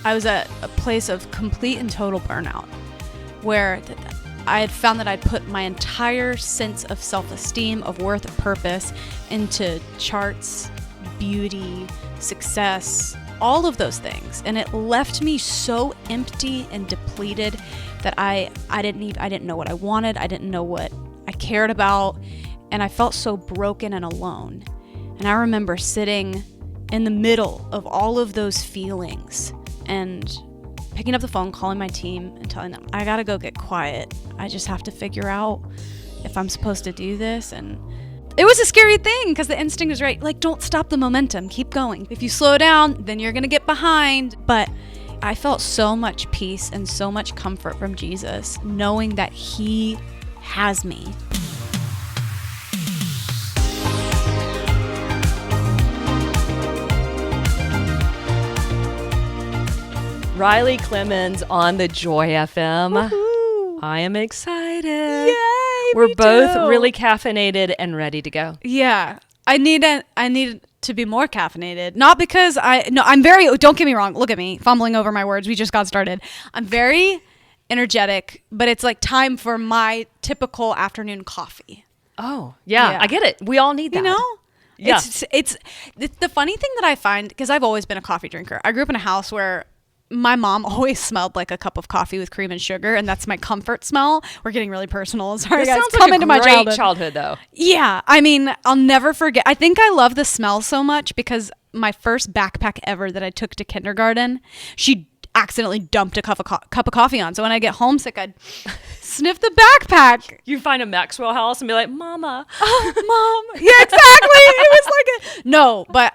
I was at a place of complete and total burnout where I had found that I'd put my entire sense of self-esteem, of worth, of purpose into charts, beauty, success, all of those things. And it left me so empty and depleted that I didn't know what I wanted. I didn't know what I cared about. And I felt so broken and alone. And I remember sitting in the middle of all of those feelings and picking up the phone, calling my team and telling them, I gotta go get quiet. I just have to figure out if I'm supposed to do this. And it was a scary thing because the instinct is right. Like, don't stop the momentum. Keep going. If you slow down, then you're gonna get behind. But I felt so much peace and so much comfort from Jesus, knowing that He has me. Riley Clemmons on the Joy FM. Woo-hoo. I am excited. Yay! We're both really caffeinated and ready to go. Yeah. I need to be more caffeinated. Not because I'm very, don't get me wrong. Look at me fumbling over my words. We just got started. I'm very energetic, but it's like time for my typical afternoon coffee. Oh, yeah. I get it. We all need that. You know? Yeah. It's the funny thing that I find, because I've always been a coffee drinker. I grew up in a house where my mom always smelled like a cup of coffee with cream and sugar, and that's my comfort smell. We're getting really personal. Sorry, this guys. sounds Come like into a my great childhood, though. Yeah. I mean, I'll never forget. I think I love the smell so much because my first backpack ever that I took to kindergarten, she accidentally dumped a cup of coffee on. So when I get homesick, I'd sniff the backpack. You find a Maxwell house and be like, Mama. Oh, Mom. Yeah, exactly. It was like no, but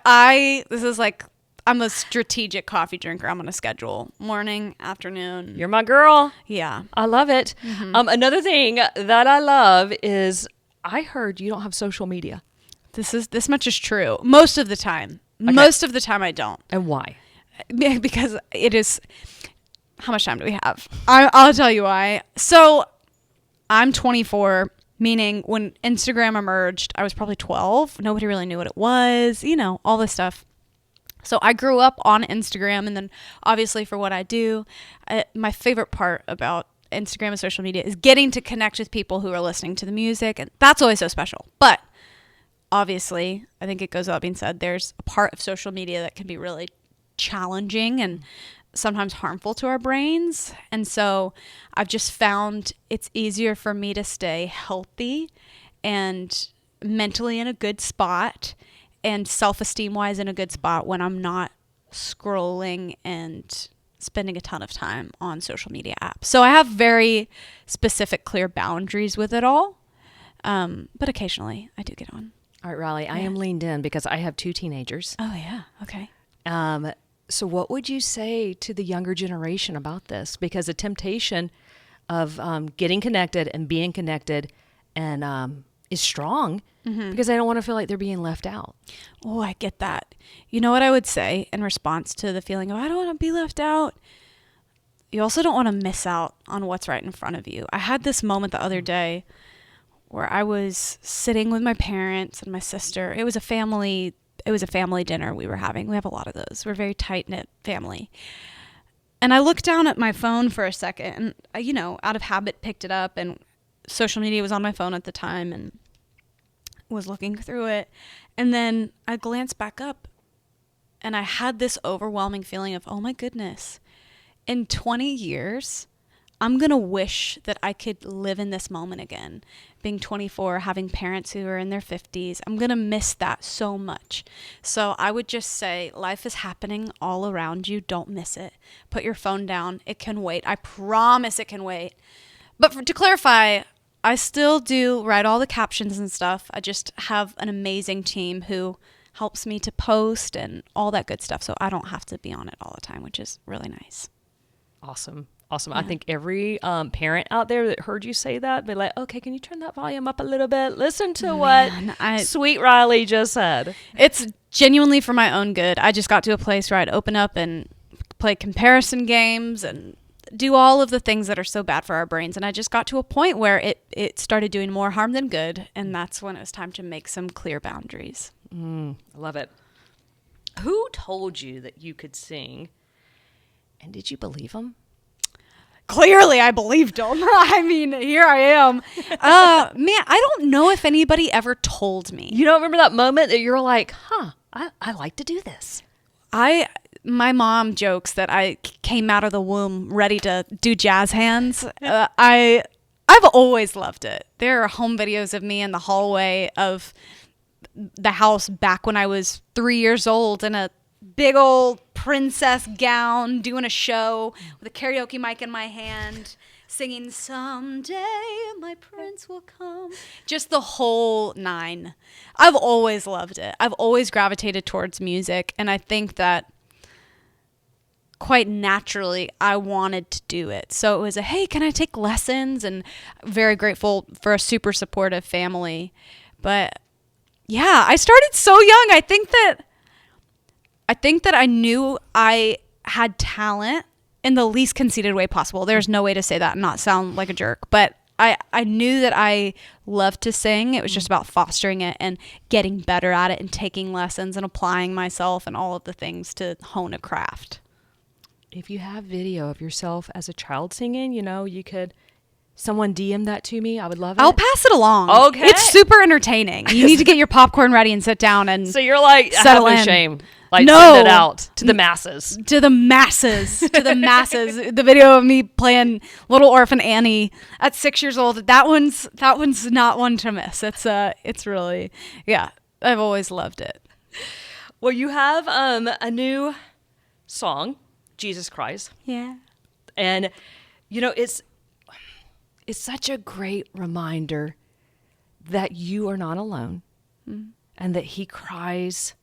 I'm a strategic coffee drinker. I'm on a schedule. Morning, afternoon. You're my girl. Yeah. I love it. Mm-hmm. Another thing that I love is I heard you don't have social media. This much is true. Most of the time. Okay. Most of the time I don't. And why? Because it is... How much time do we have? I'll tell you why. So I'm 24, meaning when Instagram emerged, I was probably 12. Nobody really knew what it was. You know, all this stuff. So I grew up on Instagram, and then obviously for what I do, my favorite part about Instagram and social media is getting to connect with people who are listening to the music, and that's always so special. But obviously, I think it goes without being said, there's a part of social media that can be really challenging and sometimes harmful to our brains. And so I've just found it's easier for me to stay healthy and mentally in a good spot and self-esteem wise in a good spot when I'm not scrolling and spending a ton of time on social media apps. So I have very specific, clear boundaries with it all. But occasionally I do get on. All right, Riley, I am leaned in because I have 2 teenagers. Oh, yeah. Okay. So what would you say to the younger generation about this? Because the temptation of getting connected and being connected and is strong because they don't want to feel like they're being left out. Oh, I get that. You know what I would say in response to the feeling of I don't want to be left out? You also don't want to miss out on what's right in front of you. I had this moment the other day where I was sitting with my parents and my sister. It was a family dinner we were having. We have a lot of those. We're a very tight-knit family. And I looked down at my phone for a second and, out of habit picked it up, and social media was on my phone at the time and was looking through it. And then I glanced back up and I had this overwhelming feeling of, oh my goodness, in 20 years, I'm going to wish that I could live in this moment again. Being 24, having parents who are in their 50s, I'm going to miss that so much. So I would just say life is happening all around you. Don't miss it. Put your phone down. It can wait. I promise it can wait. But to clarify, I still do write all the captions and stuff. I just have an amazing team who helps me to post and all that good stuff. So I don't have to be on it all the time, which is really nice. Awesome. Yeah. I think every parent out there that heard you say that, be like, okay, can you turn that volume up a little bit? Listen to what sweet Riley just said. It's genuinely for my own good. I just got to a place where I'd open up and play comparison games and do all of the things that are so bad for our brains. And I just got to a point where it started doing more harm than good. And that's when it was time to make some clear boundaries. I love it. Who told you that you could sing And did you believe him? Clearly, I believed him. I mean, here I am. Man, I don't know if anybody ever told me. You don't remember that moment that you're like, I like to do this? My mom jokes that I came out of the womb ready to do jazz hands. I've always loved it. There are home videos of me in the hallway of the house back when I was 3 years old in a big old princess gown doing a show with a karaoke mic in my hand, singing "Someday My Prince Will Come." Just the whole nine. I've always loved it. I've always gravitated towards music, and I think that quite naturally I wanted to do it. So it was hey, can I take lessons? And very grateful for a super supportive family. But yeah, I started so young. I think that I knew I had talent in the least conceited way possible. There's no way to say that and not sound like a jerk. But I knew that I loved to sing. It was just about fostering it and getting better at it and taking lessons and applying myself and all of the things to hone a craft. If you have video of yourself as a child singing, you could... Someone DM that to me. I would love it. I'll pass it along. Okay. It's super entertaining. You need to get your popcorn ready and sit down and So you're like, settle have no in. shame. Like, No. send it out to the masses. To the masses. To the masses. The video of me playing Little Orphan Annie at 6 years old. That one's not one to miss. It's really, yeah. I've always loved it. Well, you have a new song, Jesus Cries. Yeah. And, it's such a great reminder that you are not alone and that he cries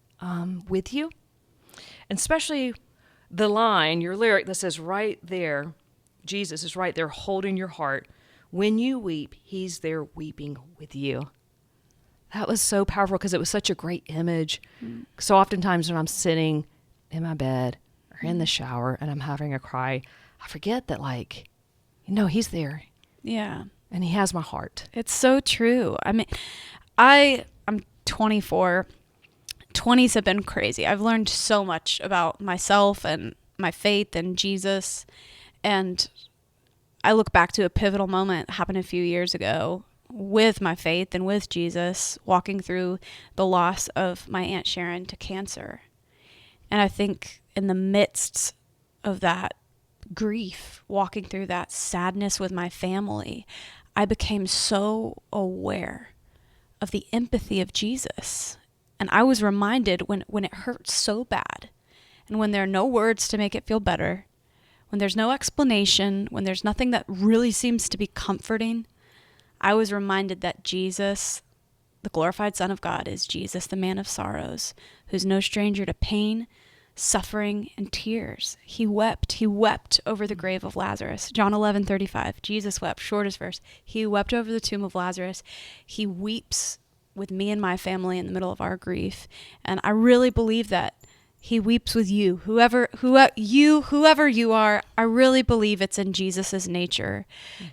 with you. And especially the line, your lyric that says right there, Jesus is right there holding your heart. When you weep, he's there weeping with you. That was so powerful because it was such a great image. So oftentimes when I'm sitting in my bed or in the shower and I'm having a cry, I forget that he's there. Yeah. And he has my heart. It's so true. I mean, I'm 24. 20s have been crazy. I've learned so much about myself and my faith and Jesus. And I look back to a pivotal moment that happened a few years ago with my faith and with Jesus, walking through the loss of my Aunt Sharon to cancer. And I think in the midst of that grief, walking through that sadness with my family, I became so aware of the empathy of Jesus. And I was reminded when it hurts so bad, and when there are no words to make it feel better, when there's no explanation, when there's nothing that really seems to be comforting, I was reminded that Jesus, the glorified Son of God, is Jesus, the man of sorrows, who's no stranger to pain, suffering, and tears. He wept over the grave of Lazarus. John 11:35. Jesus wept, shortest verse. He wept over the tomb of Lazarus. He weeps with me and my family in the middle of our grief. And I really believe that he weeps with you, whoever you are. I really believe it's in Jesus's nature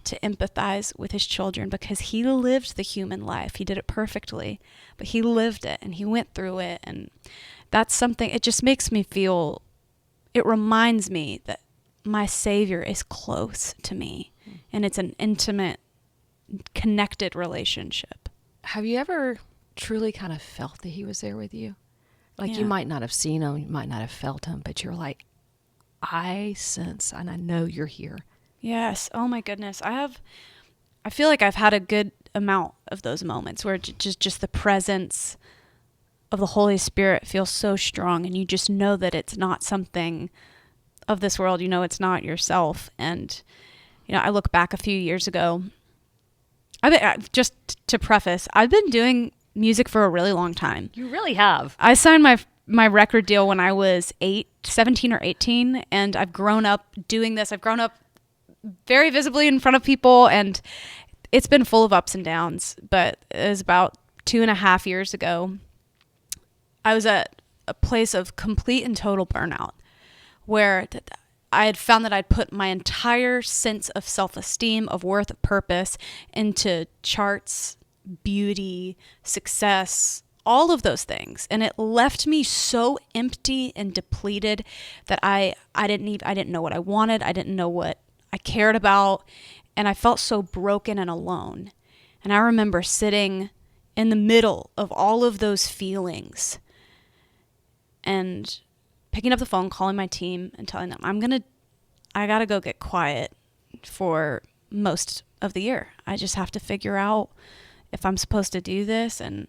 to empathize with his children because he lived the human life. He did it perfectly, but he lived it and he went through it. And that's something, it just makes me feel, it reminds me that my Savior is close to me and it's an intimate, connected relationship. Have you ever truly kind of felt that he was there with you? Like Yeah. you might not have seen him, you might not have felt him, but you're like, I sense and I know you're here. Yes. Oh my goodness. I feel like I've had a good amount of those moments where just the presence of the Holy Spirit feels so strong and you just know that it's not something of this world. You know, it's not yourself. And, I look back a few years ago. Just to preface, I've been doing music for a really long time. You really have. I signed my record deal when I was 17 or 18, and I've grown up doing this. I've grown up very visibly in front of people, and it's been full of ups and downs. But it was about 2.5 years ago, I was at a place of complete and total burnout where I had found that I'd put my entire sense of self-esteem, of worth, of purpose into charts, beauty, success, all of those things. And it left me so empty and depleted that I didn't know what I wanted. I didn't know what I cared about. And I felt so broken and alone. And I remember sitting in the middle of all of those feelings and picking up the phone, calling my team and telling them, I got to go get quiet for most of the year. I just have to figure out if I'm supposed to do this. And,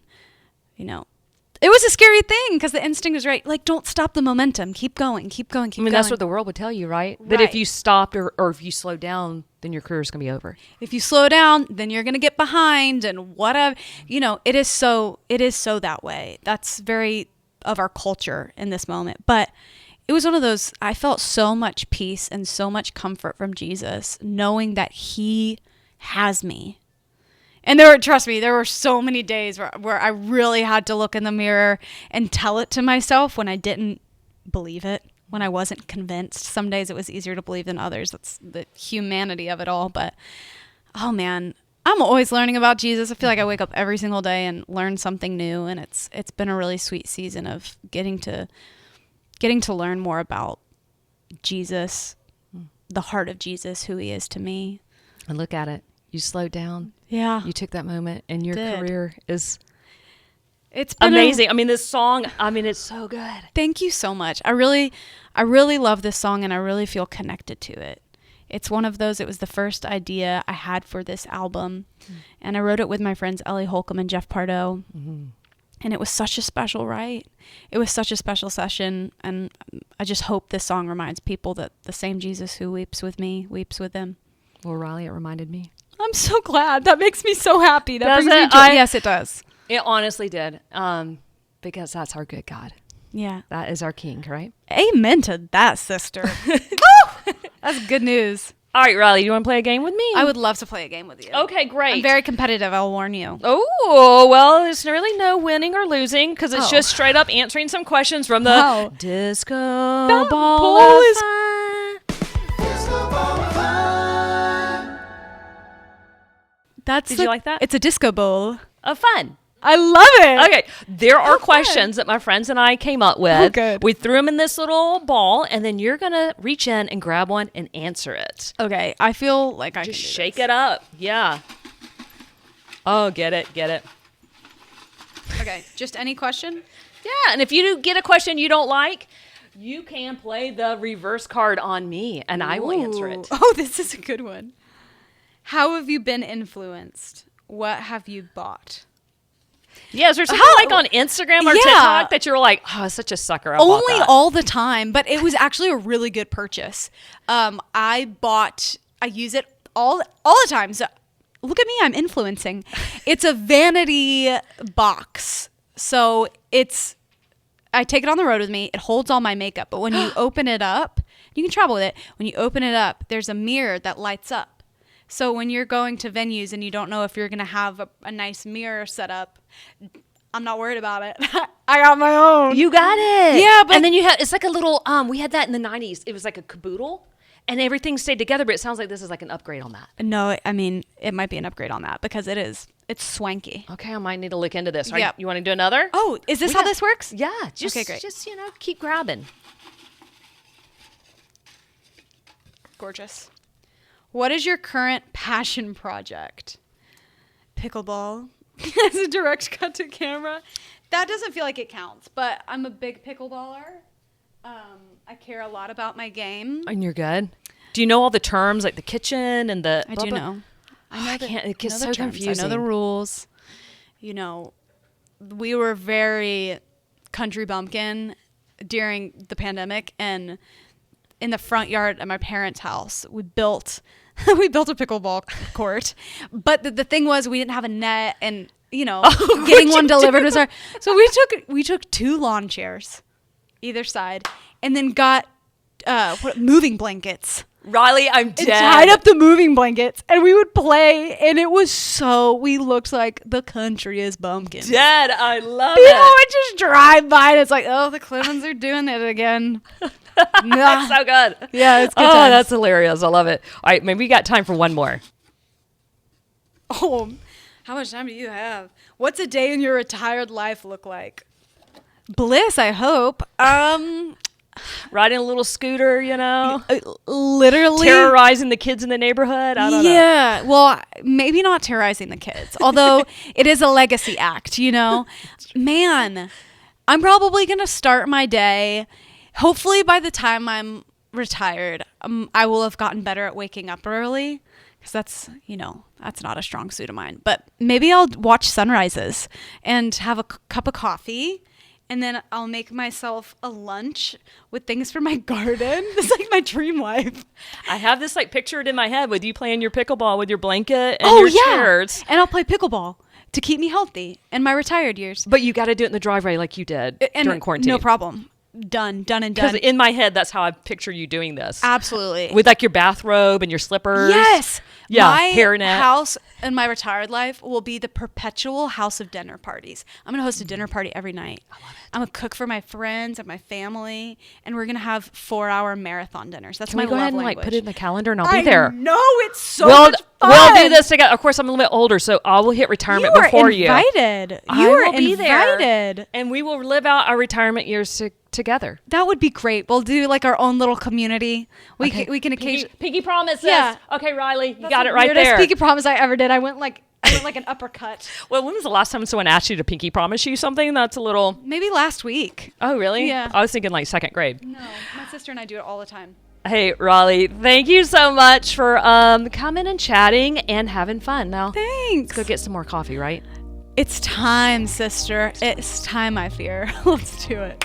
it was a scary thing because the instinct is right. Like, don't stop the momentum. Keep going, keep going, keep going. That's what the world would tell you, right? That if you stopped or if you slowed down, then your career's going to be over. If you slow down, then you're going to get behind and whatever. It is so that way. That's very of our culture in this moment. But it was one of those, I felt so much peace and so much comfort from Jesus, knowing that he has me. And trust me, there were so many days where I really had to look in the mirror and tell it to myself when I didn't believe it, when I wasn't convinced. Some days it was easier to believe than others. That's the humanity of it all. But, oh man, I'm always learning about Jesus. I feel like I wake up every single day and learn something new. And it's been a really sweet season of getting to learn more about Jesus, the heart of Jesus, who he is to me. And look at it. You slowed down. Yeah. You took that moment, and your career is it's been amazing. This song, it's so good. Thank you so much. I really love this song, and I really feel connected to it. It's one of those, it was the first idea I had for this album, and I wrote it with my friends Ellie Holcomb and Jeff Pardo, and it was such a special write. It was such a special session, and I just hope this song reminds people that the same Jesus who weeps with me weeps with them. Well, Riley, it reminded me. I'm so glad. That makes me so happy. That does brings me it? joy. Yes, it does. It honestly did. Because that's our good God. Yeah. That is our King, right? Amen to that, sister. That's good news. All right, Riley, you want to play a game with me? I would love to play a game with you. Okay, great. I'm very competitive, I'll warn you. Oh, well, there's really no winning or losing because it's just straight up answering some questions from the Disco Ball of Fun. Disco Ball of Fun. Did you like that? It's a disco bowl of fun. I love it. Okay. There are questions that my friends and I came up with. Oh, good. We threw them in this little ball, and then you're going to reach in and grab one and answer it. Okay. I feel like I just can do shake this. it up. Yeah. Oh, get it. Okay. Just any question? Yeah. And if you get a question you don't like, you can play the reverse card on me, and I will answer it. Oh, this is a good one. How have you been influenced? What have you bought? Yeah, is there something like on Instagram or TikTok that you're like, oh, such a sucker? Only all the time, but it was actually a really good purchase. I use it all the time. So look at me, I'm influencing. It's a vanity box. So I take it on the road with me. It holds all my makeup. But when you open it up, you can travel with it. When you open it up, there's a mirror that lights up. So when you're going to venues and you don't know if you're going to have a nice mirror set up, I'm not worried about it. I got my own. You got it. Yeah, but and then it's like a little, we had that in the 90s. It was like a caboodle and everything stayed together, but it sounds like this is like an upgrade on that. No, it might be an upgrade on that because it's swanky. Okay, I might need to look into this. Yeah. You want to do another? Oh, is this how this works? Yeah. Okay, great. Just, keep grabbing. Gorgeous. What is your current passion project? Pickleball. As a direct cut to camera. That doesn't feel like it counts, but I'm a big pickleballer. I care a lot about my game. And you're good. Do you know all the terms, like the kitchen and the... I do know. I know it gets so confusing. I know the rules. We were very country bumpkin during the pandemic, and in the front yard at my parents' house, we built a pickleball court. But the thing was, we didn't have a net, and getting one delivered was hard. So we took 2 lawn chairs, either side, and then got moving blankets. Riley, I'm dead. And tied up the moving blankets, and we would play, and it was we looked like the countryest bumpkins. Dead, I love People it. would just drive by, and it's like, oh, the Clemmons are doing it again. That's so good. Yeah, it's good Oh, times. that's hilarious. I love it. All right, maybe we got time for one more. Oh, How much time do you have? What's a day in your retired life look like? Bliss, I hope. Riding a little scooter, Literally terrorizing the kids in the neighborhood. I don't know. Yeah, well, maybe not terrorizing the kids, although it is a legacy act, Man, I'm probably going to start my day. Hopefully by the time I'm retired, I will have gotten better at waking up early, because that's not a strong suit of mine. But maybe I'll watch sunrises and have a cup of coffee. And then I'll make myself a lunch with things for my garden. It's like my dream life. I have this pictured in my head with you playing your pickleball with your blanket and your chairs. And I'll play pickleball to keep me healthy in my retired years. But you got to do it in the driveway like you did during quarantine. No problem. Done and done. Because in my head, that's how I picture you doing this. Absolutely. With your bathrobe and your slippers. Yes. Yeah, my hairnet. House in my retired life will be the perpetual house of dinner parties. I'm going to host a dinner party every night. I love it. I'm going to cook for my friends and my family, and we're going to have 4-hour marathon dinners. That's my love language. Can we go ahead and put it in the calendar and I'll be there? No, it's so much fun. We'll do this together. Of course, I'm a little bit older, so I will hit retirement before you. You are invited. I will be invited. There, and we will live out our retirement years together. That would be great. We'll do our own little community. We can occasionally pinky promise. Yeah. Okay, Riley, you That's got the it right weirdest there. Pinky promise I ever did. I went like an uppercut. Well, when was the last time someone asked you to pinky promise you something? That's a little. Maybe last week. Oh, really? Yeah. I was thinking second grade. No, my sister and I do it all the time. Hey, Raleigh, thank you so much for coming and chatting and having fun. Now, thanks. Let's go get some more coffee, right? It's time, sister. It's time, I fear. Let's do it.